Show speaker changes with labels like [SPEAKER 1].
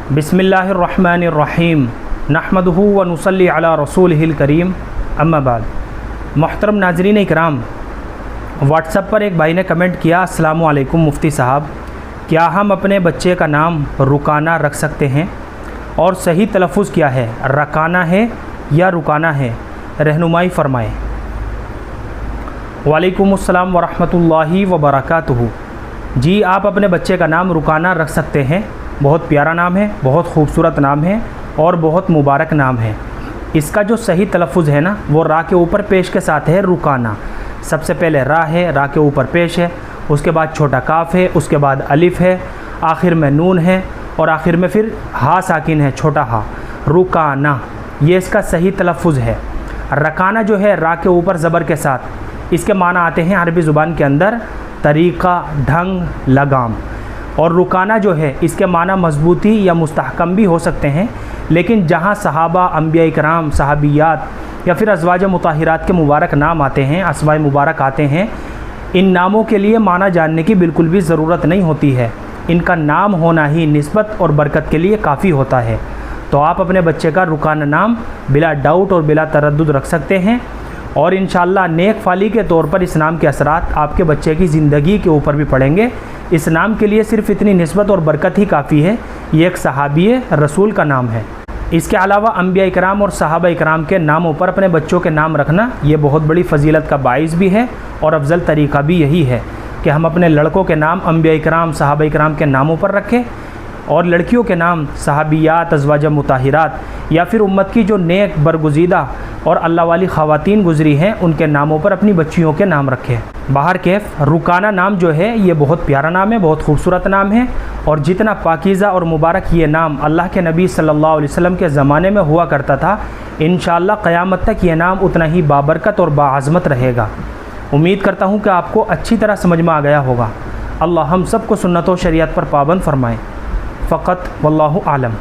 [SPEAKER 1] बिस्मिल्लाहिर्रहमानिर्रहीम नहमदुहु व नुसल्ली अला रसूलिहिल करीम अम्मा बाद। मोहतरम नाज़रीन इकराम, व्हाट्सएप पर एक भाई ने कमेंट किया, अस्सलामु अलैकुम मुफ्ती साहब, क्या हम अपने बच्चे का नाम रुकाना रख सकते हैं और सही तलफ़ुज़ क्या है, रकाना है या रुकाना है, रहनुमाई फ़रमाएँ। वालेकुमुस्सलाम व रहमतुल्लाहि व बरकातुहू। जी, आप अपने बच्चे का नाम रुकाना रख सकते हैं। बहुत प्यारा नाम है, बहुत खूबसूरत नाम है और बहुत मुबारक नाम है। इसका जो सही तलफ़ुज़ है ना, वो रा के ऊपर पेश के साथ है, रुकाना। सबसे पहले रा है, रा के ऊपर पेश है, उसके बाद छोटा काफ है, उसके बाद अलिफ़ है, आखिर में नून है और आखिर में फिर हा साकिन है, छोटा हा, रुकाना। ये इसका सही तलफ़ुज़ है। रकाना जो है रा के ऊपर ज़बर के साथ, इसके माना आते हैं अरबी ज़ुबान के अंदर तरीक़ा, ढंग, लगाम। और रुकाना जो है इसके माना मजबूती या मुस्तहकम भी हो सकते हैं। लेकिन जहाँ सहाबा, अंबिया इकराम, सहाबियात या फिर अज़वाज मुताहिरात के मुबारक नाम आते हैं, अस्माए मुबारक आते हैं, इन नामों के लिए माना जानने की बिल्कुल भी ज़रूरत नहीं होती है। इनका नाम होना ही निस्बत और बरकत के लिए काफ़ी होता है। तो आप अपने बच्चे का रुकाना नाम बिला डाउट और बिला तरद्दुद रख सकते हैं और इंशाअल्लाह नेक फाली के तौर पर इस नाम के असरात आपके बच्चे की ज़िंदगी के ऊपर भी पड़ेंगे। इस नाम के लिए सिर्फ़ इतनी निस्बत और बरकत ही काफ़ी है। ये एक सहाबी रसूल का नाम है। इसके अलावा अंबिया इकराम और सहाबा इकराम के नामों पर अपने बच्चों के नाम रखना ये बहुत बड़ी फजीलत का बाइस भी है और अफजल तरीक़ा भी यही है कि हम अपने लड़कों के नाम अंबिया इकराम, सहाबा इकराम के नामों पर रखें और लड़कियों के नाम सहाबियात, अज़वाज मुताहिरात या फिर उम्मत की जो नेक, बरगुज़ीदा और अल्लाह वाली ख़वातीन गुज़री हैं उनके नामों पर अपनी बच्चियों के नाम रखें। बाहर कैफ रुकाना नाम जो है ये बहुत प्यारा नाम है, बहुत खूबसूरत नाम है और जितना पाकीज़ा और मुबारक ये नाम अल्लाह के नबी सल्लल्लाहु अलैहि वसल्लम के ज़माने में हुआ करता था, इंशाअल्लाह क़यामत तक ये नाम उतना ही बाबरकत और बाअज़मत रहेगा। उम्मीद करता हूँ कि आपको अच्छी तरह समझ में आ गया होगा। अल्लाह हम सबको सुन्नत व शरीयत पर पाबंद फ़रमाए। फ़क़त वल्लाहु आलम।